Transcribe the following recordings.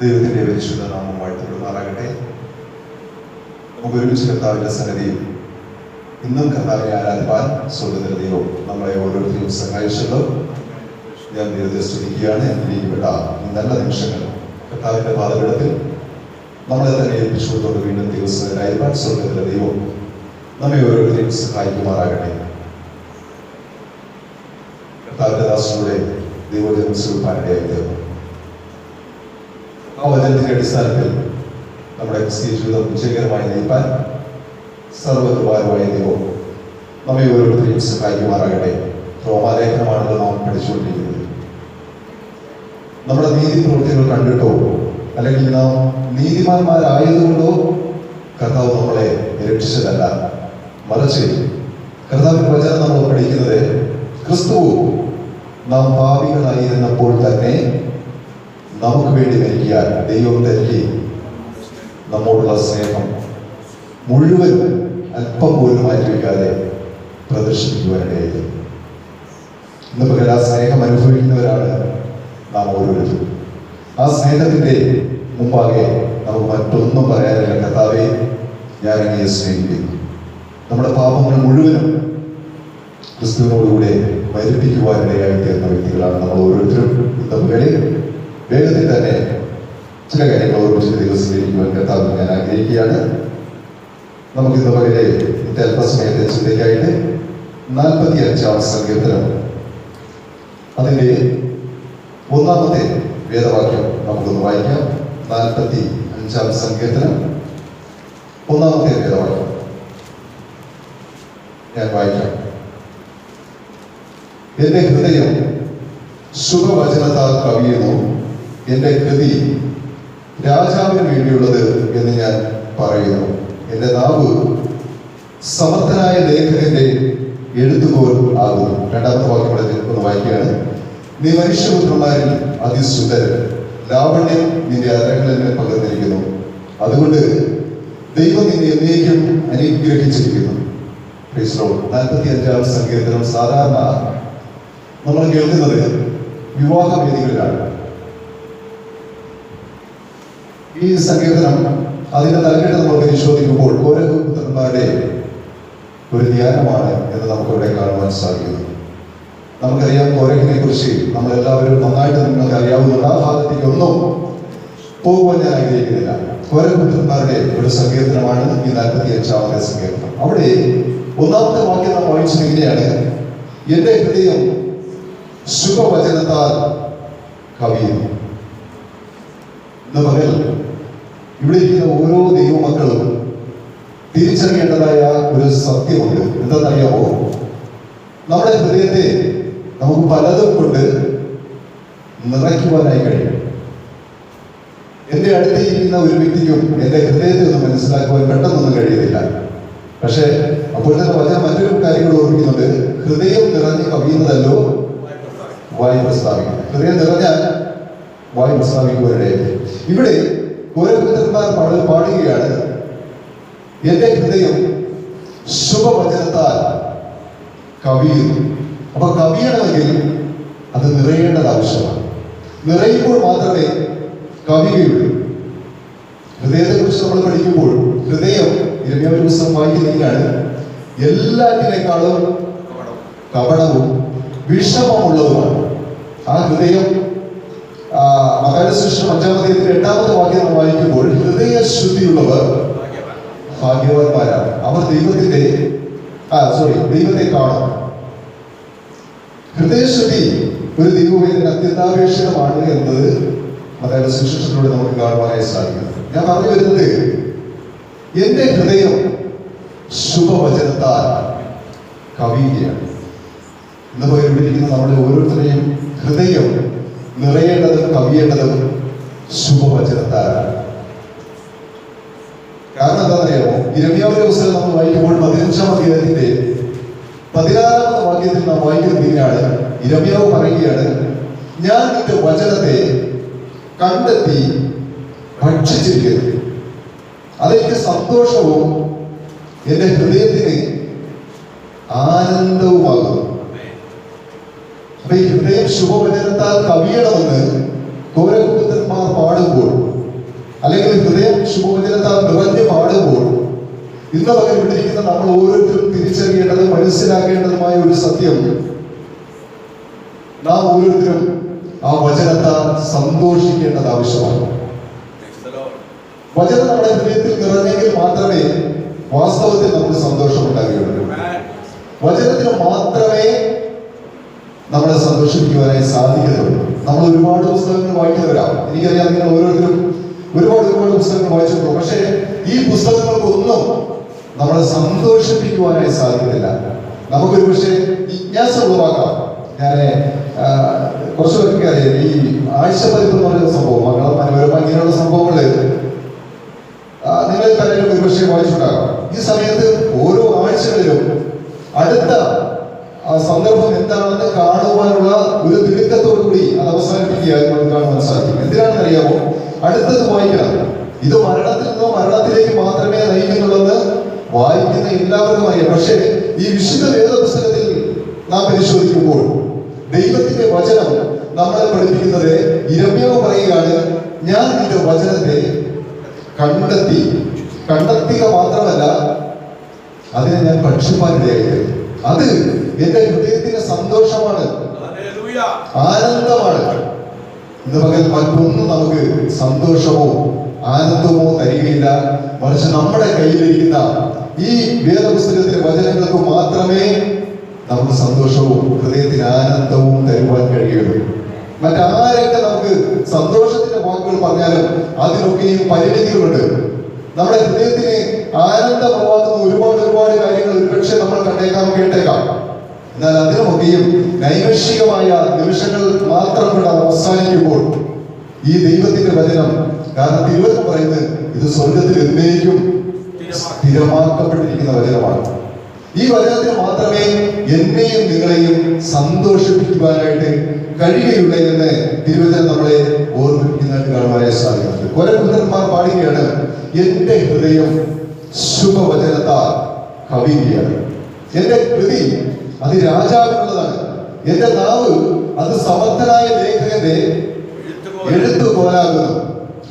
ദൈവത്തിൻ്റെ പരിശുദ്ധ നാമം വാഴ്ത്തപ്പെടുമാറാകട്ടെ. നമുക്ക് ഒരുമിച്ച് കർത്താവിൻ്റെ സന്നിധിയിൽ ഇന്നും കർത്താവിനെ ആരാധിപ്പാൻ സ്വർഗ്ഗത്തിലെ ദൈവം നമ്മളെ ഓരോരുത്തരെയും സഹായിച്ചല്ലോ. ഞാൻ ദൈവത്തെ സ്തുതിക്കുകയാണ്. അനുഗ്രഹിക്കപ്പെട്ട ഈ നല്ല നിമിഷങ്ങൾ കർത്താവിൻ്റെ പാദപീഠത്തിൽ നമ്മളെ തന്നെ ഏൽപ്പിച്ചുകൊണ്ടുകൊണ്ട് വീണ്ടും ദൈവസ്ഥരായിരിക്കാൻ സ്വർഗ്ഗത്തിലെ ദൈവം നമ്മെ ഓരോരുത്തരെയും സഹായിക്കുമാറാകട്ടെ. കർത്താവിൻ്റെ ദാസനോടെ ദൈവജനം സ്വീകരിക്കാനിടയായി തീർന്നു. ആ വചനത്തിന്റെ അടിസ്ഥാനത്തിൽ നമ്മുടെ ക്രിസ്തീയ ജീവിതം വിജയകരമായി നയിക്കാൻ സർവ്വകൃപാലുവായ ദൈവം നമ്മെ ഓരോരുത്തരെയും സഹായിക്കുമാറാകട്ടെ. റോമാലേഖനമാണല്ലോ നാം പഠിച്ചുകൊണ്ടിരിക്കുന്നത്. നമ്മുടെ നീതി പ്രവൃത്തികൾ കണ്ടിട്ടോ അല്ലെങ്കിൽ നാം നീതിമാന്മാരായതുകൊണ്ടോ കർത്താവ് നമ്മളെ രക്ഷിച്ചതല്ല, മറിച്ച് കർത്താവിന്റെ വചനം നമ്മൾ പഠിക്കുന്നത് ക്രിസ്തുവും നാം പാപികളായിരുന്നപ്പോൾ തന്നെ നമുക്ക് വേണ്ടി മരിക്കാൻ ദൈവം നൽകി നമ്മോടുള്ള സ്നേഹം മുഴുവൻ അല്പം പോലും മാറ്റിവെക്കാതെ പ്രദർശിപ്പിക്കുവാനിടയായി. ഇന്ന് പകൽ ആ സ്നേഹം അനുഭവിക്കുന്നവരാണ് നാം ഓരോരുത്തരും. ആ സ്നേഹത്തിന്റെ മുമ്പാകെ നമുക്ക് മറ്റൊന്നും പറയാനില്ല. കർത്താവേ, ഞാൻ അങ്ങയെ സ്നേഹിക്കുന്നു. നമ്മുടെ പാപങ്ങൾ മുഴുവനും ക്രിസ്തുവിനോടുകൂടെ മരിപ്പിക്കുവാനിടയായി തീർന്ന വ്യക്തികളാണ് നമ്മൾ ഓരോരുത്തരും. ഇന്ന് പകലിൽ വേഗത്തിൽ തന്നെ ചില കാര്യങ്ങൾ ഓർമ്മിച്ച് ദിവസത്തിലിരിക്കുവാൻ കർത്താവ് ഞാൻ ആഗ്രഹിക്കുകയാണ്. നമുക്ക് ഇന്ന് പകലെ ഇന്നത്തെ അല്പസമയത്തെ ചിന്തയ്ക്കായിട്ട് 45-ാം സങ്കീർത്തനം അതിൻ്റെ 1-ാമത്തെ വേദവാക്യം നമുക്കൊന്ന് വായിക്കാം. 45-ാം സങ്കീർത്തനം 1-ാമത്തെ വേദവാക്യം ഞാൻ വായിക്കാം. എന്റെ ഹൃദയം ശുഭവചനത്താൽ കവിയുന്നു, എന്റെ കൃതി രാജാവിന് വേണ്ടിയുള്ളത് എന്ന് ഞാൻ പറയുന്നു. എന്റെ നാവ് സമർത്ഥനായ ലേഖകന്റെ എഴുത്തുപോൽ ആകുന്നു. 2-ാമത്തെ വാക്യം ഒന്ന് വായിക്കുകയാണ്. നീ മനുഷ്യപുത്രന്മാരിൽ അതിസുന്ദരൻ, ലാവണ്യം നിന്റെ അരങ്ങളിൽ പകർന്നിരിക്കുന്നു. അതുകൊണ്ട് ദൈവം നിന്നെ എന്നേക്കും അനുഗ്രഹിച്ചിരിക്കുന്നു. 45-ാം സങ്കീർത്തനം സാധാരണ നമ്മൾ കേൾക്കുന്നത് വിവാഹവേദികളിലാണ്. ഈ സങ്കീർത്തനം അതിന്റെ തലക്കെട്ട് നമ്മൾ പരിശോധിക്കുമ്പോൾ കോരഹപുത്രന്മാരുടെ ഒരു ധ്യാനമാണ് എന്ന് നമുക്കിവിടെ കാണുവാൻ സാധിക്കുന്നു. നമുക്കറിയാം കോരഹിനെ കുറിച്ച് നമ്മളെല്ലാവരും നന്നായിട്ട് നിങ്ങൾക്ക് അറിയാവുന്ന ആ ഭാഗത്തേക്ക് ഒന്നും പോകുവാൻ ഞാൻ ആഗ്രഹിക്കുന്നില്ല. കോരഹപുത്രന്മാരുടെ ഒരു സങ്കീർത്തനമാണ് ഈ 45-ാമത്തെ സങ്കീർത്തനം. അവിടെ 1-ാമത്തെ വാക്യം നാം വായിച്ചത് ഇങ്ങനെയാണ്: എന്റെ ഹൃദയം ശുഭവചനത്താൽ കവിയുന്നു. ഇന്ന് പകൽ ഇവിടെ ഇരിക്കുന്ന ഓരോ ദൈവമക്കളും തിരിച്ചറിയേണ്ടതായ ഒരു സത്യമുണ്ട്. എന്താണെന്നറിയാമോ? നമ്മുടെ ഹൃദയത്തെ നമുക്ക് പലതും കൊണ്ട് നിറയ്ക്കുവാനായി കഴിയും. എന്റെ അടുത്ത് ഇരിക്കുന്ന ഒരു വ്യക്തിക്കും എന്റെ ഹൃദയത്തെ ഒന്ന് മനസ്സിലാക്കുവാൻ പെട്ടെന്നൊന്നും കഴിയുന്നില്ല. പക്ഷെ അപ്പോൾ തന്നെ വചനം മറ്റൊരു കാര്യങ്ങൾ ഓർമ്മിക്കുന്നുണ്ട്. ഹൃദയം നിറഞ്ഞ് കവിയുന്നതല്ലോ വായു പ്രസ്താവിക്കുന്നത്. ഹൃദയം നിറഞ്ഞാൽ വായു പ്രസ്താവിക്കുവാനിടയിൽ ഇവിടെ കോരഹപുത്രന്മാർ പാടുകയാണ്, എന്റെ ഹൃദയം ശുഭവചനത്താൽ കവിയുന്നു. അപ്പൊ കവിയണമെങ്കിൽ അത് നിറയേണ്ടത് ആവശ്യമാണ്. നിറയുമ്പോൾ മാത്രമേ കവിയുള്ളൂ. ഹൃദയത്തെ കുറിച്ച് നമ്മൾ പഠിക്കുമ്പോൾ ഹൃദയം യിരെമ്യാവിന്റെ പുസ്തകം വായിക്കുന്നതിനാണ് എല്ലാറ്റിനേക്കാളും കപടവും വിഷമമുള്ളതുമാണ്. ആ ഹൃദയം മത്തായിയുടെ സുവിശേഷം 5-ാം 8-ാമത്തെ വാക്യം നമ്മൾ വായിക്കുമ്പോൾ ഹൃദയ ശുദ്ധിയുള്ളവർ ഭാഗ്യവാന്മാരാണ്, അവർ ദൈവത്തെ കാണും. ഹൃദയശുദ്ധി ഒരു ദൈവവേദന അത്യന്താപേക്ഷിതമാണ് എന്നത് മത്തായിയുടെ സുവിശേഷത്തിലൂടെ നമുക്ക് കാണുവാനായി സാധിക്കുന്നത്. ഞാൻ പറഞ്ഞു വരുന്നത്, എന്റെ ഹൃദയം ശുഭവചനത്താൽ കവിയുകയാണ്. ഇന്ന് പോയിരിക്കുന്ന നമ്മുടെ ഓരോരുത്തരെയും ഹൃദയം നിറയേണ്ടതും കവിയേണ്ടതും ശുഭവചനത്താലാണ്. കാരണം എന്താണെന്നറിയാമോ? യിരെമ്യാവിന്റെ പുസ്തകം നമ്മൾ വായിക്കുമ്പോൾ 15-ാം അധ്യായത്തിന്റെ 16-ാമത്തെ വാക്യത്തിൽ നാം വായിക്കുന്നത് ഇങ്ങനെയാണ്. യിരെമ്യാവ് പറയുകയാണ്, ഞാൻ നിന്റെ വചനത്തെ കണ്ടെത്തി ഭക്ഷിച്ചിരിക്കുന്നു, അതെനിക്ക് സന്തോഷവും എന്റെ ഹൃദയത്തിന് ആനന്ദവുമാകുന്നു. അപ്പൊ ഈ ഹൃദയം ശുഭവചനത്താൽ കവിയണമെന്ന് കോരഹപുത്രന്മാർ പാടുമ്പോൾ ശുഭവചനത്താൽ നിറഞ്ഞു പാടുമ്പോൾ ഇന്ന് പകൽ വിട്ടിരിക്കുന്ന നമ്മൾ ഓരോരുത്തരും തിരിച്ചറിയേണ്ടത് മനസ്സിലാക്കേണ്ടതുമായ ഒരു സത്യം, നാം ഓരോരുത്തരും ആ വചനത്താൽ സന്തോഷിക്കേണ്ടത് ആവശ്യമാണ്. വചനം നമ്മുടെ ഹൃദയത്തിൽ നിറഞ്ഞെങ്കിൽ മാത്രമേ വാസ്തവത്തിൽ നമുക്ക് സന്തോഷം ഉണ്ടാകുകയുള്ളൂ. വചനത്തിന് മാത്രമേ നമ്മളെ സന്തോഷിപ്പിക്കുവാനായി സാധിക്കത്തുള്ളൂ. നമ്മൾ ഒരുപാട് പുസ്തകങ്ങൾ വായിക്കുന്നവരാണ്. എനിക്കറിയാം, നിങ്ങൾ ഓരോരുത്തരും ഒരുപാട് പുസ്തകങ്ങൾ വായിച്ചിട്ടുള്ളൂ. പക്ഷേ ഈ പുസ്തകങ്ങൾക്കൊന്നും നമ്മളെ സന്തോഷിപ്പിക്കുവാനായി സാധിക്കത്തില്ല. നമുക്കൊരു പക്ഷേ ജിജ്ഞാസ ഉളവാക്കാം. ഞാൻ കുറച്ച് പേർക്ക് അറിയാം, ഈ ആഴ്ചപ്പതിപ്പ് എന്ന് പറയുന്ന സംഭവം, മംഗളം മനോരമ ഇങ്ങനെയുള്ള സംഭവങ്ങള് നിങ്ങൾ പലരും ഒരുപക്ഷെ വായിച്ചിട്ടുണ്ടാകാം. ഈ സമയത്ത് ഓരോ ആഴ്ചകളിലും അടുത്ത സന്ദർഭം എന്താണെന്ന് കാണുവാനുള്ള ഒരു തിടുക്കത്തോടു കൂടി അത് അവസാനിപ്പിക്കുകയായി നമുക്ക് കാണുവാൻ സാധിക്കും. എന്തിനാണെന്ന് അറിയാമോ? അടുത്തത് വായിക്കണം. ഇത് മരണത്തിൽ നിന്നോ മരണത്തിലേക്ക് മാത്രമേ നയിക്കുന്നുള്ളെന്ന് വായിക്കുന്ന എല്ലാവർക്കും അറിയാം. പക്ഷേ ഈ വിശുദ്ധ വേദപുസ്തകത്തിൽ നാം പരിശോധിക്കുമ്പോൾ ദൈവത്തിന്റെ വചനം നമ്മളെ പഠിപ്പിക്കുന്നത്, യിരെമ്യാവ് പറയുകയാണ്, ഞാൻ നിന്റെ വചനത്തെ കണ്ടെത്തുക മാത്രമല്ല അതിനെ ഞാൻ ഭക്ഷിപ്പാനിടയായി. അത് എന്റെ ഹൃദയത്തിന്റെ സന്തോഷമാണ്, ആനന്ദമാണ്. ഇന്ന് പകൽ മറ്റൊന്നും നമുക്ക് സന്തോഷമോ ആനന്ദമോ തരികയില്ല. മറിച്ച് നമ്മുടെ കയ്യിലിരിക്കുന്ന ഈ വേദപുസ്തകത്തിലെ വചനങ്ങൾക്ക് മാത്രമേ നമുക്ക് സന്തോഷവും ഹൃദയത്തിന് ആനന്ദവും തരുവാൻ കഴിയുള്ളൂ. മറ്റാരൊക്കെ നമുക്ക് സന്തോഷത്തിന്റെ വാക്കുകൾ പറഞ്ഞാലും അതിനൊക്കെയും പരിമിതികളുണ്ട്. നമ്മുടെ ഹൃദയത്തിന് ആനന്ദമാകുന്ന ഒരുപാട് കാര്യങ്ങൾ ഒരുപക്ഷെ നമ്മൾ കണ്ടേക്കാം, കേട്ടേക്കാം. എന്നാൽ അതിനുമൊക്കെയും നൈമിഷികമായ നിമിഷങ്ങൾ മാത്രം കൊണ്ട് അവസാനിക്കുമ്പോൾ ഈ ദൈവത്തിന്റെ വചനം, കാരണം തിരുവചനം പറയുന്നത് ഇത് സ്വർഗത്തിൽ എന്നേക്കും സ്ഥിരമാക്കപ്പെട്ടിരിക്കുന്ന വചനമാണ്. ഈ വചനത്തിന് മാത്രമേ എന്നെയും നിങ്ങളെയും സന്തോഷിപ്പിക്കുവാനായിട്ട് കഴിയുകയുള്ളൂ എന്ന് തിരുവചനം നമ്മളെ ഓർമ്മിപ്പിക്കുന്നതായിട്ട് കാണുവാനായി സാധിക്കുന്നത്. കൊരപുത്രന്മാർ പാടുകയാണ്, എന്റെ ഹൃദയം ശുഭവചനത്താൽ കവിയുകയാണ്. എന്റെ കൃതി അത് രാജാവിനുള്ളതാണ്. എന്റെ നാവ് അത് സമർത്ഥനായ ലേഖകന്റെ എഴുത്തുപോലാകുന്നു.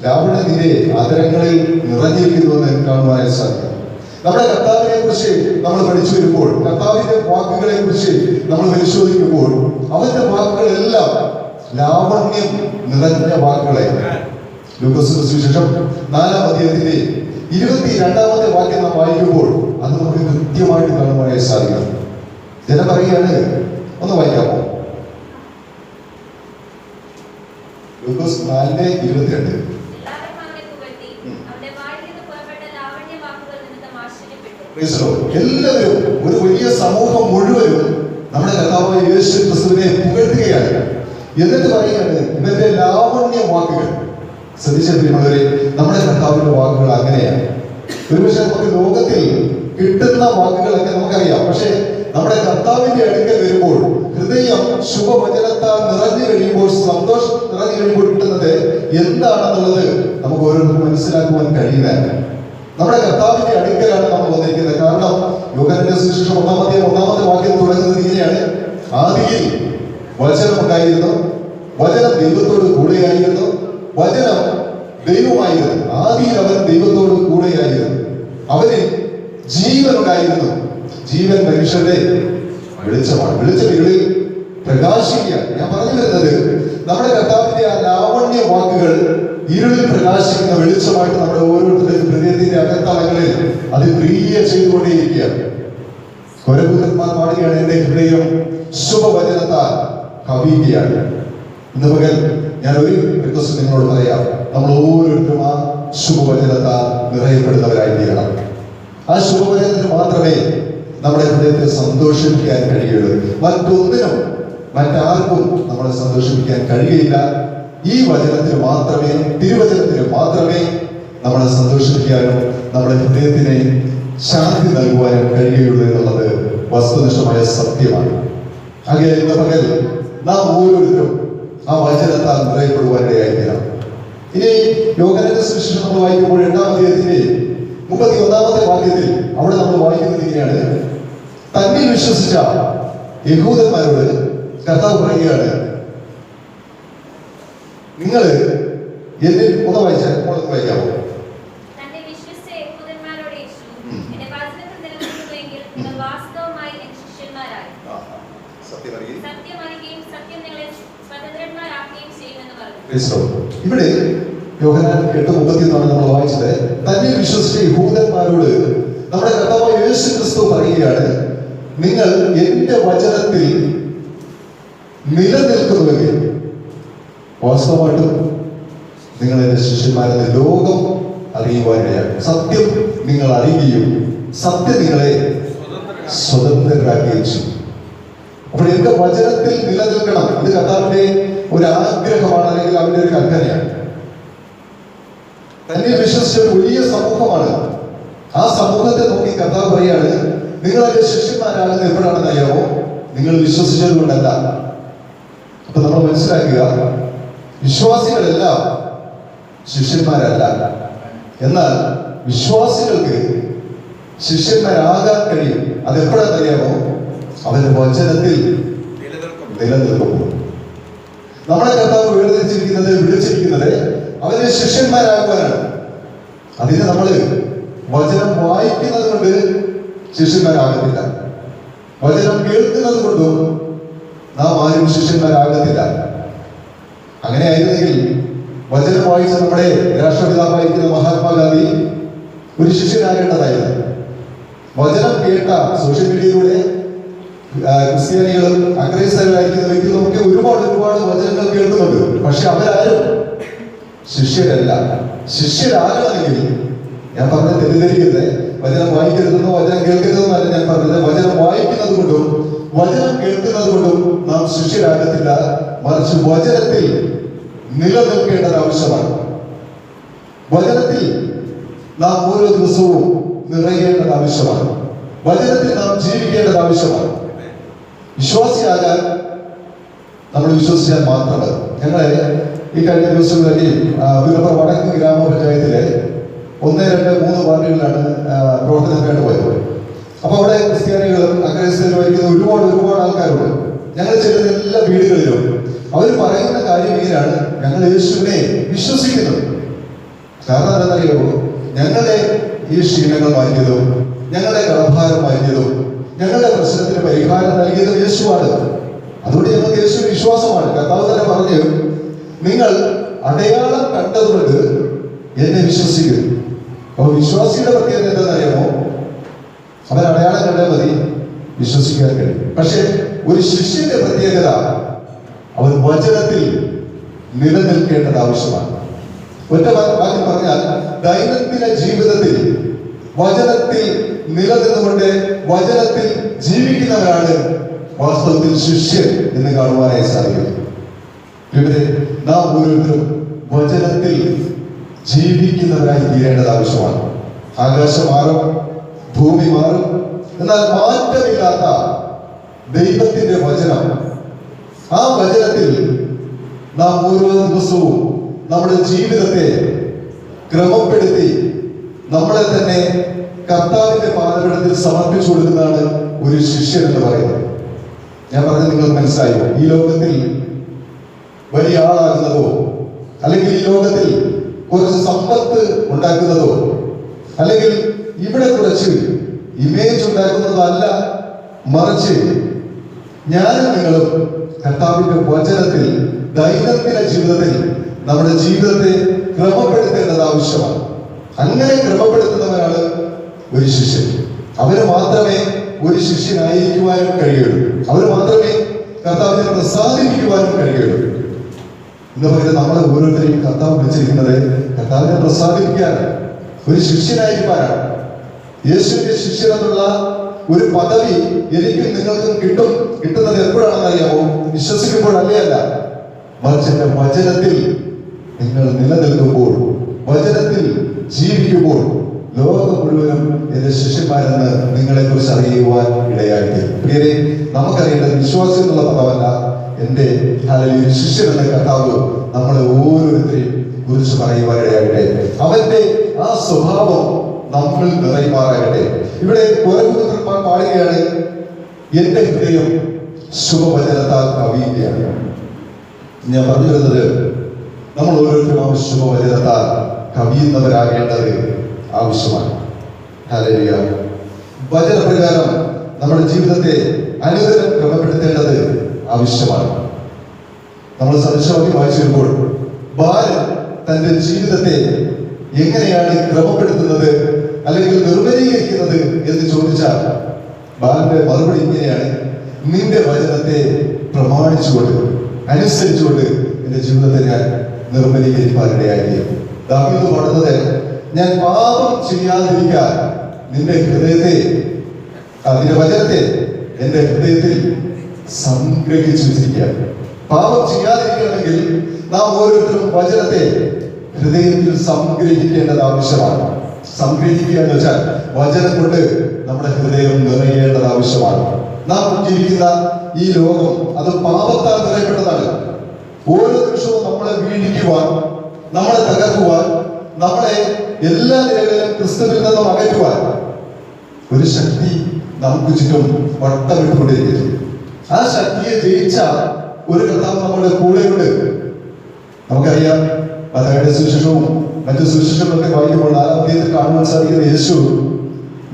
ലാവണ്യത്തിന്റെ അതരങ്ങളിൽ നിറഞ്ഞിരിക്കുന്നുവെന്ന് കാണുവാനായി സാധിക്കും. നമ്മുടെ കർത്താവിനെ കുറിച്ച് നമ്മൾ പഠിച്ചു വരുമ്പോൾ, കർത്താവിന്റെ വാക്കുകളെ കുറിച്ച് നമ്മൾ പരിശോധിക്കുമ്പോൾ, അവന്റെ വാക്കുകളെല്ലാം ലാവണ്യം നിറഞ്ഞ വാക്കുകളെ. ലൂക്കോസ് സുവിശേഷം 4-ാം അധ്യായത്തിന്റെ 22-ാമത്തെ വാക്യം നാം വായിക്കുമ്പോൾ അത് നമുക്ക് കൃത്യമായിട്ട് കാണുവാനായി സാധിക്കും. ജനം പറയുകയാണ്, ഒന്ന് വായിക്കാമോ? ലൂക്കോസ് 4:22. എല്ലാവരും, ഒരു വലിയ സമൂഹം മുഴുവനും നമ്മുടെ കർത്താവായ യേശു ക്രിസ്തുവിനെ പുകഴ്ത്തുകയാണ്. എന്നിട്ട് പറയുകയാണ്, ഇവന്റെ ലാവണ്യ വാക്കുകൾ. ശ്രദ്ധിച്ചവരെ, നമ്മുടെ കർത്താവിന്റെ വാക്കുകൾ അങ്ങനെയാണ്. ഒരുപക്ഷെ നമുക്ക് ലോകത്തിൽ കിട്ടുന്ന വാക്കുകളൊക്കെ നമുക്കറിയാം. പക്ഷെ നമ്മുടെ കർത്താവിന്റെ അടുക്കൽ വരുമ്പോൾ, ഹൃദയം ശുഭവചനത്താൽ നിറഞ്ഞു കഴിയുമ്പോൾ, സന്തോഷം നിറഞ്ഞു കഴിയുമ്പോൾ കിട്ടുന്നത് എന്താണെന്നുള്ളത് നമുക്ക് ഓരോരുത്തർക്കും മനസ്സിലാക്കുവാൻ കഴിയുന്നതല്ല. നമ്മുടെ കർത്താവിന്റെ അടുക്കലാണ് നമ്മൾ വന്നിരിക്കുന്നത്. കാരണം യോഹന്നാന്റെ സുവിശേഷം 1-ാമത്തെ വാക്യം തുടങ്ങുന്നത് ഇങ്ങനെയാണ്, ആദിയിൽ വചനം ഉണ്ടായിരുന്നു, വചനം ദൈവത്തോട് കൂടെയായിരുന്നു, വചനം ദൈവമായിരുന്നു, ആദിയിൽ അവൻ ദൈവത്തോട് കൂടെയായിരുന്നു, അവന് ജീവൻ ഉണ്ടായിരുന്നു, ജീവൻ മനുഷ്യരുടെ വെളിച്ചമാണ്, വെളിച്ചം ഇരുളിൽ പ്രകാശിക്കുകയാണ്. ഞാൻ പറഞ്ഞു വരുന്നത്, നമ്മുടെ കർത്താവിന്റെ ആ ലാവണ്യ വാക്കുകൾ ഇരുളിൽ പ്രകാശിക്കുന്ന വെളിച്ചമായിട്ട് നമ്മുടെ ഓരോരുത്തരുടെയും ഹൃദയത്തിന്റെ അകത്തളങ്ങളിൽ അത് ക്രിയ ചെയ്തുകൊണ്ടേയിരിക്കുകയാണ്. കൊരപുത്രന്മാർ പാടുകയാണ്, എന്റെ ഹൃദയം ശുഭവചനത്താൽ കവിയുകയാണ്. ഇന്ന് പകൽ ഞാൻ ഒരു റിക്വസ്റ്റ് നിങ്ങളോട് പറയാം, നമ്മൾ ഓരോരുത്തരും ആ ശുഭവചനത്താൽ നിറയപ്പെടുന്നവരായി തീരണം. ആ ശുഭവചനത്തിന് മാത്രമേ നമ്മുടെ ഹൃദയത്തെ സന്തോഷിപ്പിക്കാൻ കഴിയുള്ളൂ. മറ്റൊന്നിനും മറ്റാർക്കും നമ്മളെ സന്തോഷിപ്പിക്കാൻ കഴിയില്ല. ഈ വചനത്തിന് മാത്രമേ, തിരുവചനത്തിന് മാത്രമേ നമ്മളെ സന്തോഷിപ്പിക്കാനും നമ്മുടെ ഹൃദയത്തിനെ ശാന്തി നൽകുവാനും കഴിയുള്ളൂ എന്നുള്ളത് വസ്തുനിഷ്ഠമായ സത്യമാണ്. അങ്ങനെ ഇന്ന് പകൽ നാം ഓരോരുത്തരും ആ വചനത്താൽ നിറയപ്പെടുവാനിടയായിത്തീരാം. ഇനി യോഹന്നാന്റെ സുവിശേഷം നമ്മൾ വായിക്കുമ്പോൾ 8-ാം അധ്യായത്തിന്റെ 31-ാമത്തെ വാക്യത്തിൽ അവിടെ നമ്മൾ വായിക്കുന്നത് ഇങ്ങനെയാണ്, തന്നിൽ വിശ്വസിച്ച യഹൂദന്മാരോട് കർത്താവ് പറയുകയാണ്, നിങ്ങൾ എന്നിൽ വായിക്കാമോ? ഇവിടെ യോഹന്നാൻ 8:31 നമ്മൾ വായിച്ചത്, തന്നെ വിശ്വസിച്ച യഹൂദന്മാരോട് നമ്മുടെ കർത്താവായ യേശു ക്രിസ്തു പറയുകയാണ്, നിങ്ങൾ എന്റെ വചനത്തിൽ നിലനിൽക്കുന്നുവെങ്കിൽ വാസ്തവമായിട്ടും നിങ്ങൾ എന്റെ ശിഷ്യന്മാരെന്ന് ലോകം അറിയുവാനിടയാണ്. സത്യം നിങ്ങൾ അറിയുകയും സത്യം നിങ്ങളെ സ്വതന്ത്രരാക്കുകയും ചെയ്യും. അപ്പോൾ എന്റെ വചനത്തിൽ നിലനിൽക്കണം. ഇത് കർത്താവിന്റെ ഒരു ആഗ്രഹമാണ്, അല്ലെങ്കിൽ അവന്റെ ഒരു കൽപ്പനയാണ്. തന്നെ വിശ്വസിച്ച ഒരു വലിയ സമൂഹമാണ്. ആ സമൂഹത്തെ നോക്കി കർത്താവ് പറയാണ്, നിങ്ങൾ എന്റെ ശിഷ്യന്മാരാകുന്നത് എപ്പോഴാണെന്ന് അറിയാമോ? നിങ്ങൾ വിശ്വസിച്ചത് കൊണ്ടല്ല. അപ്പൊ നമ്മൾ മനസ്സിലാക്കുക, വിശ്വാസികളെല്ലാം ശിഷ്യന്മാരല്ല. എന്നാൽ വിശ്വാസികൾക്ക് ശിഷ്യന്മാരാകാൻ കഴിയും. അതെപ്പോഴാണെന്നറിയാമോ? അവന്റെ വചനത്തിൽ നിലനിൽക്കുമ്പോൾ. നമ്മളെ കർത്താവ് വിളിച്ചിരിക്കുന്നത് അവന്റെ ശിഷ്യന്മാരാകുവാനാണ്. അതിന് നമ്മള് വചനം വായിക്കുന്നത് കൊണ്ട് ശിഷ്യന്മാരാകത്തില്ല. വചനം കേൾക്കുന്നത് കൊണ്ടും നാം ആരും ശിഷ്യന്മാരാകത്തില്ല. അങ്ങനെ ആയിരുന്നെങ്കിൽ വചനം വായിച്ച നമ്മുടെ രാഷ്ട്രപിതാവായിരിക്കുന്ന മഹാത്മാഗാന്ധി ഒരു ശിഷ്യനാകേണ്ടതായിരുന്നു. വചനം കേട്ട സോഷ്യൽ മീഡിയയിലൂടെ ക്രിസ്ത്യാനികളും അക്രൈസ്തരായിരിക്കുന്ന വ്യക്തികളൊക്കെ ഒരുപാട് വചനങ്ങൾ കേൾക്കുന്നുണ്ട്. പക്ഷെ അവരാരും ശിഷ്യരല്ല. ശിഷ്യരാകണമെങ്കിൽ, ഞാൻ പറഞ്ഞത് തെറ്റിദ്ധരിക്കരുത്, വചനം വായിക്കരുതെന്നോ വചനം കേൾക്കരുതെന്നല്ല ഞാൻ പറഞ്ഞത്. വചനം വായിക്കുന്നത് കൊണ്ടും വചനം കേൾക്കുന്നത് കൊണ്ടും നാം ശിഷ്യരാകത്തില്ല. മറിച്ച് വചനത്തിൽ നിലനിൽക്കേണ്ടത് ആവശ്യമാണ്. വചനത്തിൽ നാം ഓരോ ദിവസവും നിറയേണ്ടത് ആവശ്യമാണ്. വചനത്തിൽ നാം ജീവിക്കേണ്ടത് ആവശ്യമാണ്. വിശ്വാസിയാകാൻ നമ്മൾ വിശ്വസിച്ചാൽ മാത്രമല്ല. ഞങ്ങളെ ഈ കഴിഞ്ഞ ദിവസങ്ങളിലേക്ക് പുനപ്പുറം വടക്ക് ഗ്രാമപഞ്ചായത്തിലെ 1, 2, 3 വാർഡുകളിലാണ് പ്രവർത്തനത്തിനായിട്ട് പോയത്. അപ്പൊ അവിടെ ക്രിസ്ത്യാനികളും അക്രൈസ്തവരുമായിരിക്കുന്ന ഒരുപാട് ആൾക്കാരുണ്ട്. ഞങ്ങൾ ചെല്ലുന്ന എല്ലാ വീടുകളിലും അവർ പറയുന്ന കാര്യം ഇങ്ങനെയാണ്: ഞങ്ങൾ യേശുവിനെ വിശ്വസിക്കുന്നു. കാരണം എന്താണെന്നറിയാമോ? ഞങ്ങളുടെ ഈ ക്ഷീണങ്ങൾ മാറ്റിയതും ഞങ്ങളുടെ കടഭാരം മാറ്റിയതും ഞങ്ങളുടെ പ്രശ്നത്തിന് പരിഹാരം നൽകിയതും യേശുവാണ്. അതുകൊണ്ട് ഞങ്ങൾക്ക് യേശു വിശ്വാസമാണ്. കർത്താവ് തന്നെ പറഞ്ഞു, നിങ്ങൾ അടയാളം കണ്ടതുകൊണ്ട് എന്നെ വിശ്വസിക്കുന്നു. അപ്പൊ വിശ്വാസിയുടെ പ്രത്യേകത എന്താണെന്നറിയാമോ? അവൻ അടയാളം കണ്ടാൽ മതി, വിശ്വസിക്കാൻ കഴിയും. പക്ഷെ ഒരു ശിഷ്യന്റെ പ്രത്യേകത, അവൻ വചനത്തിൽ നിലനിൽക്കേണ്ടത് ആവശ്യമാണ്. ഒറ്റ വാക്യം പറഞ്ഞാൽ, ദൈനംദിന ജീവിതത്തിൽ വചനത്തിൽ നിലനിന്നുകൊണ്ട് വചനത്തിൽ ജീവിക്കുന്നവരാണ് വാസ്തവത്തിൽ ശിഷ്യൻ എന്ന് കാണുവാനായി സാധിക്കും. ഇവരെ നാം ഓരോരുത്തരും വചനത്തിൽ ജീവിക്കുന്നവരായി തീരേണ്ടത് ആവശ്യമാണ്. ആകാശം മാറും, ഭൂമി മാറും, എന്നാൽ മാറ്റമില്ലാത്ത ദൈവത്തിന്റെ വചനം, ആ വചനത്തിൽ നാം ഓരോ ദിവസവും നമ്മുടെ ജീവിതത്തെ ക്രമപ്പെടുത്തി നമ്മളെ തന്നെ കർത്താവിന്റെ പാദപീഠത്തിൽ സമർപ്പിച്ചു കൊടുക്കുന്നതാണ് ഒരു ശിഷ്യൻ എന്ന് പറയുന്നത്. ഞാൻ പറഞ്ഞത് നിങ്ങൾക്ക് മനസ്സിലായോ? ഈ ലോകത്തിൽ വലിയ ആളാകുന്നതോ, അല്ലെങ്കിൽ ഈ ലോകത്തിൽ കുറച്ച് സമ്പത്ത് ഉണ്ടാക്കുന്നതോ, അല്ലെങ്കിൽ ഇവിടെ കുറച്ച് ഇമേജ് ഉണ്ടാക്കുന്നതോ അല്ല. മറിച്ച് ഞാനും നിങ്ങളും കർത്താവിന്റെ വചനത്തിൽ ദൈനംദിന ജീവിതത്തിൽ നമ്മുടെ ജീവിതത്തെ ക്രമപ്പെടുത്തേണ്ടത് ആവശ്യമാണ്. അങ്ങനെ ക്രമപ്പെടുത്തുന്നവരാണ് ഒരു ശിഷ്യൻ. അവര് മാത്രമേ ഒരു ശിഷ്യനായിരിക്കുവാനും കഴിയുള്ളൂ. അവർ മാത്രമേ കർത്താവിനെ പ്രസാദിപ്പിക്കുവാനും കഴിയുള്ളൂ. എന്ന് പറയുന്നത് നമ്മളെ ഓരോരുത്തരെയും കർത്താവ് വിളിച്ചിരിക്കുന്നത് കർത്താവിനെ പ്രസാദിപ്പിക്കാനാണ്, ഒരു ശിഷ്യനായിരിക്കാനാണ്. യേശുവിന്റെ ശിഷ്യൻ എന്നുള്ള ഒരു പദവി എനിക്കും നിങ്ങൾക്കും കിട്ടുന്നത് എപ്പോഴാണെന്ന് അറിയാമോ? വിശ്വസിക്കുമ്പോഴല്ലേ അല്ല, മറിച്ച് എന്റെ വചനത്തിൽ നിങ്ങൾ നിലനിൽക്കുമ്പോൾ, വചനത്തിൽ ജീവിക്കുമ്പോൾ ലോകം മുഴുവനും എന്റെ ശിഷ്യന്മാരെന്ന് നിങ്ങളെ കുറിച്ച് അറിയുവാൻ ഇടയായിത്തീരും. പ്രിയരെ, നമുക്കറിയേണ്ടത് വിശ്വാസം എന്നുള്ള പദമല്ല, എന്റെ ഒരു ശിഷ്യൻ എന്ന കർത്താവ് നമ്മളെ ഓരോരുത്തരെയും കുറിച്ച് പറയുവാൻ ഇടയാകട്ടെ. അവന്റെ ആ സ്വഭാവം നമ്മൾ നിറയുമാറാകട്ടെ. ഇവിടെ കോരകുത്രന്മാർ പാടുകയാണ്, എന്റെ ഹൃദയം ശുഭവചനത്താൽ കവിയുകയാണ്. ഞാൻ പറഞ്ഞു വരുന്നത്, നമ്മൾ ഓരോരുത്തരും ആ ശുഭവചനത്താൽ കവിയുന്നവരാകേണ്ടത് ആവശ്യമാണ്. ഹല്ലേലൂയ. വചനപ്രകാരം നമ്മുടെ ജീവിതത്തെ അനുദിനം ക്രമപ്പെടുത്തേണ്ടത് ആവശ്യമാണ്. നമ്മൾ സദൃശവാക്യം വായിച്ചു വരുമ്പോൾ ബാലൻ തന്റെ ജീവിതത്തെ എങ്ങനെയാണ് ക്രമപ്പെടുത്തുന്നത് അല്ലെങ്കിൽ നിർവചീകരിക്കുന്നത് എന്ന് ചോദിച്ചാൽ ബാലന്റെ മറുപടി ഇങ്ങനെയാണ്: നിന്റെ വചനത്തെ പ്രമാണിച്ചുകൊണ്ട് അനുസരിച്ചുകൊണ്ട് എന്റെ ജീവിതത്തെ ഞാൻ നിർവചീകരിക്കാനിടയായി. ദാവീദ് പാടുന്നത്: ഞാൻ പാപം ചെയ്യാതിരിക്കാൻ നിന്റെ ഹൃദയത്തെ, നിന്റെ വചനത്തെ എന്റെ ഹൃദയത്തിൽ സംഗ്രഹിച്ചു വെച്ചിരിക്കുക. പാപം ചെയ്യാതിരിക്കണമെങ്കിൽ നാം ഓരോരുത്തരും വചനത്തെ ഹൃദയത്തിൽ സംഗ്രഹിക്കേണ്ടത് ആവശ്യമാണ്. സംഗ്രഹിക്കുക എന്ന് വെച്ചാൽ വചനം കൊണ്ട് നമ്മുടെ ഹൃദയം നിറയേണ്ടത് ആവശ്യമാണ്. നാം ജീവിക്കുന്ന ഈ ലോകം അത് പാപത്താൽ നിറയപ്പെട്ടതാണ്. ഓരോ നിമിഷവും നമ്മളെ വീഴിക്കുവാൻ, നമ്മളെ തകർക്കുവാൻ, നമ്മളെ എല്ലാ നിലകളിലും ക്രിസ്തുവിൽ നിന്നും അകറ്റുവാൻ ഒരു ശക്തി നമുക്ക് ചുറ്റും വട്ടമിട്ടുകൊണ്ടിരിക്കുന്നു. ആ ശക്തിയെ ജയിച്ച ഒരു കർത്താവ് നമ്മുടെ കൂടെയുണ്ട്. നമുക്കറിയാം, മത്തായിയുടെ സുവിശേഷവും മറ്റു സുവിശേഷങ്ങളൊക്കെ വായിക്കുമ്പോൾ 4-ാം അധ്യായത്തിൽ കാണുവാൻ സാധിക്കുന്ന യേശു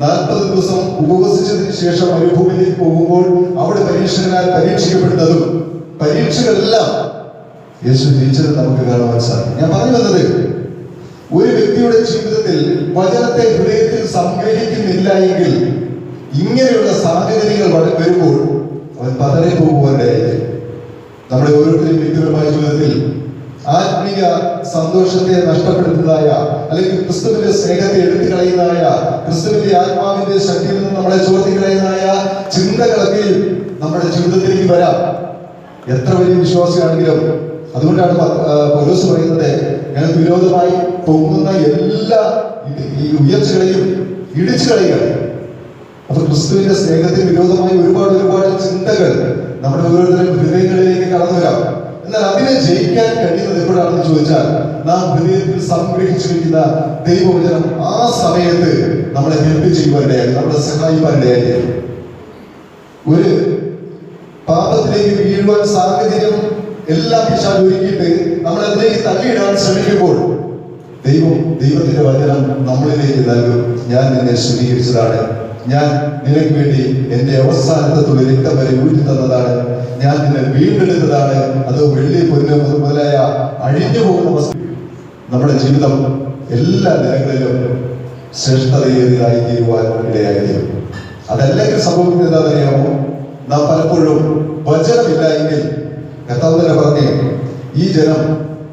40 ദിവസം ഉപവസിച്ചതിന് ശേഷം മരുഭൂമിയിലേക്ക് പോകുമ്പോൾ അവിടെ പരീക്ഷകനാൽ പരീക്ഷിക്കപ്പെടുന്നതും പരീക്ഷകളെല്ലാം യേശു ജയിച്ചത് നമുക്ക് കാണുവാൻ സാധിക്കും. ഞാൻ പറഞ്ഞു വന്നത്, ഒരു വ്യക്തിയുടെ ജീവിതത്തിൽ വചനത്തെ ഹൃദയത്തിൽ സംഗ്രഹിക്കുന്നില്ല എങ്കിൽ ഇങ്ങനെയുള്ള സാഹചര്യങ്ങൾ വരുമ്പോൾ അവൻ പതറി പോകുവാനായിരിക്കും. നമ്മുടെ ഓരോരുത്തരും വ്യക്തിപരമായ ജീവിതത്തിൽ ആത്മീയ സന്തോഷത്തെ നഷ്ടപ്പെടുന്നതായ, അല്ലെങ്കിൽ ക്രിസ്തുവിന്റെ സ്നേഹത്തെ എടുത്തു കളയുന്നതായ, ക്രിസ്തുവിന്റെ ആത്മാവിന്റെ ശക്തിയിൽ നിന്ന് നമ്മളെ ചോർത്തി കളയുന്നതായ ചിന്തകളൊക്കെ നമ്മുടെ ജീവിതത്തിലേക്ക് വരാം. എത്ര വലിയ വിശ്വാസിയാണെങ്കിലും. അതുകൊണ്ടാണ് പൗലോസ് പറയുന്നത്, ഞങ്ങൾക്ക് വിരോധമായി പൊങ്ങുന്ന എല്ലാ ഈ ഉയർച്ചകളെയും ഇടിച്ചു കളയുക. അപ്പൊ ക്രിസ്തുവിന്റെ സ്നേഹത്തിന് വിരോധമായി ഒരുപാട് ചിന്തകൾ നമ്മുടെ ഓരോരുത്തരും ഹൃദയങ്ങളിലേക്ക് കടന്നു വരാം. എന്നാൽ അതിനെ ജയിക്കാൻ കഴിയുന്നത് എപ്പോഴാണെന്ന് ചോദിച്ചാൽ, നാം ഹൃദയത്തിൽ സംഗ്രഹിച്ചു വയ്ക്കുന്ന ദൈവവചനം ആ സമയത്ത് നമ്മളെ ഹെൽപ്പ് ചെയ്യുവാനിടയായി, നമ്മളെ സഹായിക്കാനിടയായി. ഒരു പാപത്തിലേക്ക് വീഴുവാൻ സാഹചര്യം എല്ലാം പിശാച് ഒരുക്കിയിട്ട് നമ്മൾ അതിലേക്ക് തള്ളിയിടാൻ ശ്രമിക്കുമ്പോൾ ദൈവത്തിന്റെ വചനം നമ്മളിലേക്ക് നൽകും. ഞാൻ നിന്നെ ശുദ്ധീകരിച്ചതാണ്, ഞാൻ നിനക്ക് വേണ്ടി എന്റെ അവസാനത്തെ തുള്ളി രക്തം വരെ ഊറ്റി തന്നതാണ്, ഞാൻ നിന്നെ വീണ്ടെടുത്തതാണ്. അത് വെള്ളി, പൊന്ന് മുതലായ അഴിഞ്ഞു പോകുന്ന വസ്തു നമ്മുടെ ജീവിതം എല്ലാ നിലകളിലും ശ്രേഷ്ഠതയേറിയതായി തീരുവാൻ ഇടയായിരിക്കും. അതല്ലെങ്കിൽ സംഭവിക്കുന്നത് എന്താണെന്നറിയാമോ? നാം പലപ്പോഴും വചനമില്ല എങ്കിൽ, കർത്താവ് തന്നെ പറഞ്ഞേ, ഈ ജനം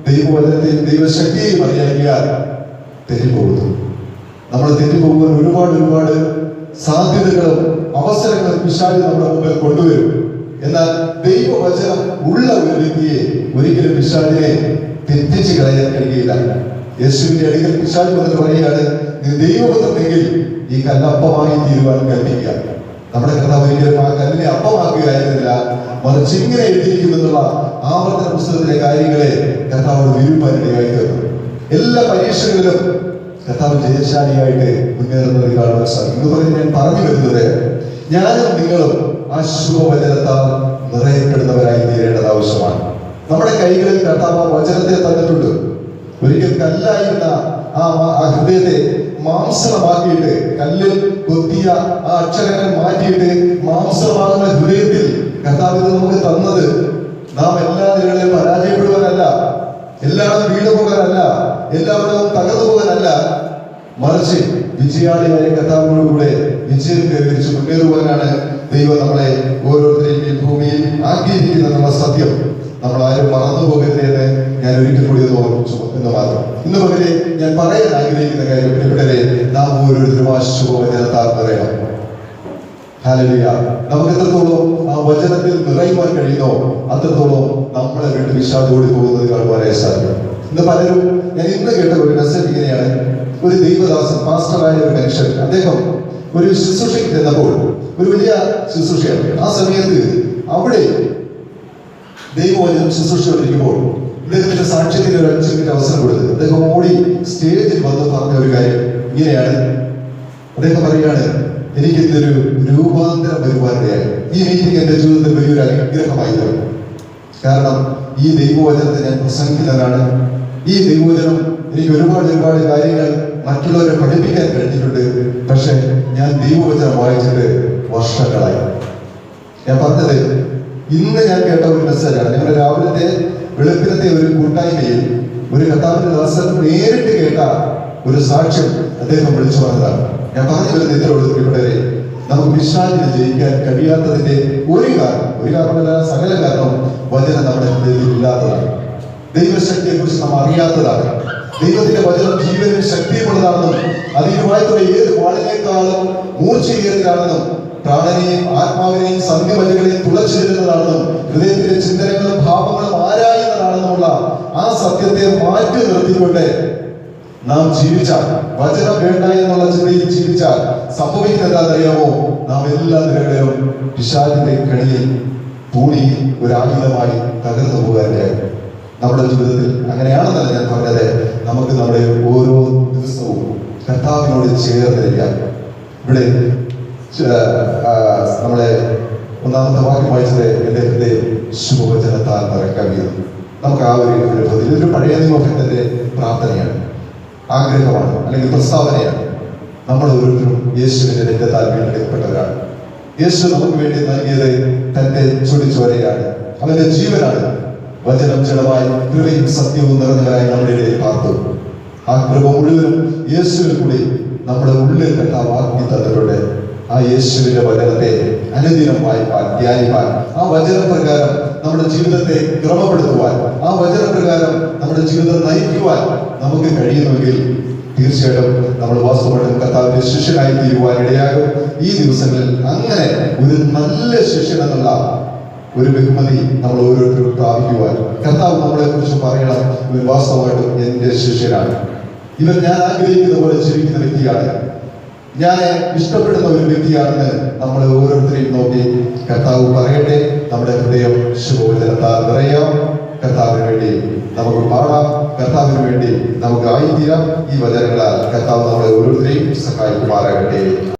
ദൈവവചനത്തെയും ദൈവശക്തിയെയും അറിയാൻ തെറ്റിപ്പോകുന്നു. നമ്മൾ തെറ്റിപ്പോകുവാൻ ഒരുപാട് സാധ്യതകളും അവസരങ്ങളും പിശാച് നമ്മുടെ മുമ്പിൽ കൊണ്ടുവരും. എന്നാൽ ദൈവവചനം ഉള്ള ഒരു വ്യക്തിയെ ഒരിക്കലും പിശാചിനെ തെറ്റിച്ച് കളയാൻ കഴിയില്ല. യേശുവിന്റെ അടുക്കൽ പിശാച് വന്നിട്ട് പറയുകയാണ്, നീ ദൈവപുത്രനെങ്കിൽ ഈ കല്ലപ്പമായി തീരുവാൻ കൽപ്പിക്കുക. നമ്മുടെ കർത്താവ് ഒരിക്കലും ആ കല്ലിനെ അപ്പമാക്കുകയായിരുന്നില്ല, മറിച്ച് ഇങ്ങനെ എഴുതിയിരിക്കുമെന്നുള്ള ആവർത്തന പുസ്തകത്തിലെ കാര്യങ്ങളെ കർത്താവ് വിരുപ്പാനിടയായി തീർന്നു. എല്ലാ പരീക്ഷകളിലും കർത്താവ് ജയശാലിയായിട്ട് മുന്നേറുന്നത് കാണുവാൻ സാധിക്കും. എന്ന് പറഞ്ഞ് ഞാൻ പറഞ്ഞു വരുന്നത്, ഞാനും നിങ്ങളും ആ ശുഭവചനത്താൽ നിറയപ്പെടുന്നവരായി തീരേണ്ടത് ആവശ്യമാണ്. നമ്മുടെ കൈകളിൽ കർത്താവ് വചനത്തെ തന്നിട്ടുണ്ട്. ഒരിക്കൽ കല്ലായിരുന്ന ആ ഹൃദയത്തെ മാംസമാക്കിയിട്ട്, കല്ലിൽ കൊത്തിയ ആ അക്ഷരങ്ങൾ മാറ്റിയിട്ട് മാംസമാകുന്ന ഹൃദയത്തിൽ കർത്താവ് ഇത് നമുക്ക് തന്നത് നാം എല്ലാ നിലകളിലും പരാജയപ്പെടുവാനല്ല, എല്ലാവരും വീണു പോകാനല്ല, എല്ലാവരും തകർന്നു പോകാനല്ല, മറിച്ച് വിജയാളിയായ കർത്താവിനോടുകൂടെ വിജയം കൈവരിച്ച് മുന്നേറുവാനാണ് ദൈവം നമ്മളെ ഓരോരുത്തരെയും ഈ ഭൂമിയിൽ ആക്കിയിരിക്കുന്ന സത്യം നമ്മൾ ആരും മറന്നു പോകരുത് എന്ന് ഞാൻ ഒരിക്കൽ കൂടി ഓർമ്മിച്ചു എന്ന് മാത്രം. ഇന്ന് പകരെ ഞാൻ പറയാൻ ആഗ്രഹിക്കുന്ന കാര്യം, പ്രിയപ്പെട്ടവരെ, നാം ഓരോരുത്തരും ആ ശുഭവചനത്താൽ നിറയണം. ഹല്ലേലൂയ. നമുക്ക് എത്രത്തോളം ആ വചനത്തിൽ നിറയുവാൻ കഴിയുന്നോ അത്രത്തോളം നമ്മളെ വീണ്ടും വിശ്വാസത്തോടെ പോകുന്നത് കാണുവാനായി സാധിക്കും. ഇന്ന് പലരും, ഞാൻ ഇന്ന് കേട്ട ഒരു മെസ്സേജ് ഇങ്ങനെയാണ്: ഒരു ദൈവദാസൻ, പാസ്റ്ററായ ഒരു മനുഷ്യൻ, അദ്ദേഹം ഒരു ശുശ്രൂഷയ്ക്ക് ചെന്നപ്പോൾ, ഒരു വലിയ ശുശ്രൂഷയാണ്, ആ സമയത്ത് അവിടെ ദൈവവചനം ശുശ്രൂഷിച്ചുകൊണ്ടിരിക്കുമ്പോൾ ഇദ്ദേഹത്തിന്റെ സാക്ഷ്യത്തിന് ഒരു 5 മിനിറ്റ് അവസരം കൊടുത്തു. അദ്ദേഹം ഓടി സ്റ്റേജിൽ വന്ന് പറഞ്ഞ ഒരു കാര്യം ഇങ്ങനെയാണ്. അദ്ദേഹം പറയുകയാണ്, എനിക്ക് ഇന്നൊരു രൂപാന്തരം വരുവാനിടയായി. ഈ മീറ്റിംഗ് എന്റെ ജീവിതത്തിൽ വലിയൊരു അനുഗ്രഹമായിരുന്നു. കാരണം ഈ ദൈവവചനത്തെ ഞാൻ പ്രസംഗിക്കുന്നതാണ്. ഈ ദൈവവചനം എനിക്ക് ഒരുപാട് കാര്യങ്ങൾ മറ്റുള്ളവരെ പഠിപ്പിക്കാൻ കഴിഞ്ഞിട്ടുണ്ട്. പക്ഷെ ഞാൻ ദൈവവചനം വായിച്ചിട്ട് വർഷങ്ങളായി. ഞാൻ പറഞ്ഞത് ഇന്ന് ഞാൻ കേട്ട ഒരു മെസ്സേജാണ്. ഞങ്ങളുടെ രാവിലത്തെ വെളുപ്പിനത്തെ ഒരു കൂട്ടായ്മയിൽ ഒരു കർത്താവിന്റെ ദാസൻ നേരിട്ട് കേട്ട ഒരു സാക്ഷ്യം അദ്ദേഹം വിളിച്ചു പറഞ്ഞതാണ്. ഞാൻ പറഞ്ഞു വരുന്ന ഇത്രയോട് പ്രിയപ്പെട്ടവരെ, നമുക്ക് പിശാചിനെ ജയിക്കാൻ കഴിയാത്തതിന്റെ ഒരു കാരണമല്ല, സകല കാരണവും വചനം നമ്മുടെ ഹൃദയത്തിൽ ഇല്ലാത്തതാണ്. ദൈവശക്തിയെ കുറിച്ച് നാം അറിയാത്തതാണ്. ദൈവത്തിന്റെ വചനം ജീവനും ശക്തിയുമുള്ളതാണെന്നും അതിനുമായിട്ടുള്ള ഏത് വാളിനേക്കാളും മൂർച്ചയേറിയതാണെന്നും പ്രാണനെയും ആത്മാവിനെയും സന്ധിമജ്ജകളെയും തുളച്ചിരുന്നതാണെന്നും ഹൃദയത്തിലെ ചിന്തനങ്ങളും ഭാവങ്ങളും ആരായുന്നതാണെന്നുമുള്ള ആ സത്യത്തെ മാറ്റി നിർത്തിക്കൊണ്ട് നാം ജീവിച്ചാൽ, വചനം വേണ്ട എന്നുള്ള ചിന്തയിൽ ജീവിച്ചാൽ സംഭവിക്കുന്നത് എന്താണെന്നറിയാമോ? നാം എല്ലാ നിലകളിലും പിശാചിന്റെ കണിയിൽ പൂണി ഒരു ആയുധമായി തകർന്നു പോകാനിടയായി. നമ്മുടെ ജീവിതത്തിൽ അങ്ങനെയാണെന്നല്ല ഞാൻ പറഞ്ഞത്. നമുക്ക് നമ്മുടെ ഓരോ ദിവസവും കർത്താവിനോട് ചേർന്നിരിക്കാം. ഇവിടെ നമ്മളെ ഒന്നാമത്തെ വാക്യം വായിച്ചത് എന്റെ ഹൃദയം ശുഭവചനത്താൽ നിറയ്ക്കവിയുന്നു. നമുക്ക് ആ ഒരു അനുഭവത്തിൽ ഇതൊരു പഴയ നിയമത്തിന്റെ പ്രാർത്ഥനയാണ്, ആഗ്രഹമാണ്, അല്ലെങ്കിൽ പ്രസ്താവനയാണ്. നമ്മൾ ഓരോരുത്തരും യേശുവിന്റെ രക്തത്താൽ വീണ്ടെടുക്കപ്പെട്ടവരാണ്. യേശു നമുക്ക് വേണ്ടി നൽകിയത് തന്റെ ചൊടിച്ചോരയാണ്, അവന്റെ ജീവനാണ്. വചനം ജഡമായി കൃപയും സത്യവും നിറഞ്ഞവരായി നമ്മുടെ ഇടയിൽ പാർത്തു. ആ കൃപ മുഴുവനും യേശുവിൽ കൂടി നമ്മുടെ ഉള്ളിൽ കർത്താവ് ആക്കി തന്നിട്ടുണ്ട്. ആ യേശുവിന്റെ വചനത്തെ അനുദിനം വായിപ്പാൻ, ധ്യാനിപ്പാൻ, ആ വചനപ്രകാരം നമ്മുടെ ജീവിതത്തെ ക്രമപ്പെടുത്തുവാൻ, ആ വചനപ്രകാരം നമ്മുടെ ജീവിതം നയിക്കുവാൻ നമുക്ക് കഴിയുമെങ്കിൽ തീർച്ചയായിട്ടും നമ്മൾ വാസ്തവമായിട്ടും കർത്താവിന്റെ ശിഷ്യനായി തീരുവാൻ ഇടയാകും. ഈ ദിവസങ്ങളിൽ അങ്ങനെ ഒരു നല്ല ശിഷ്യൻ എന്നുള്ള ഒരു ബഹുമതി നമ്മൾ ഓരോരുത്തരും പ്രാപിക്കുവാൻ കർത്താവ് നമ്മളെ കുറിച്ച് പറയണം, ഇവൻ വാസ്തവമായിട്ടും എന്റെ ശിഷ്യനാണ്, ഇവൻ ഞാൻ ആഗ്രഹിക്കുന്ന പോലെ ജീവിക്കുന്ന വ്യക്തിയാണ്, ഞാൻ ഇഷ്ടപ്പെടുന്ന ഒരു വ്യക്തിയാണെന്ന് നമ്മൾ ഓരോരുത്തരെയും നോക്കി കർത്താവ് പറയട്ടെ. നമ്മുടെ ഹൃദയം ശുഭവചനത്താൽ നിറയാം. കർത്താവിന് വേണ്ടി നമുക്ക് പാടാം, കർത്താവിന് വേണ്ടി നമുക്ക് ആയിത്തീരാം. ഈ വചനങ്ങളാൽ കർത്താവ് നമ്മളെ ഓരോരുത്തരെയും സഹായിക്കുമാറാകട്ടെ.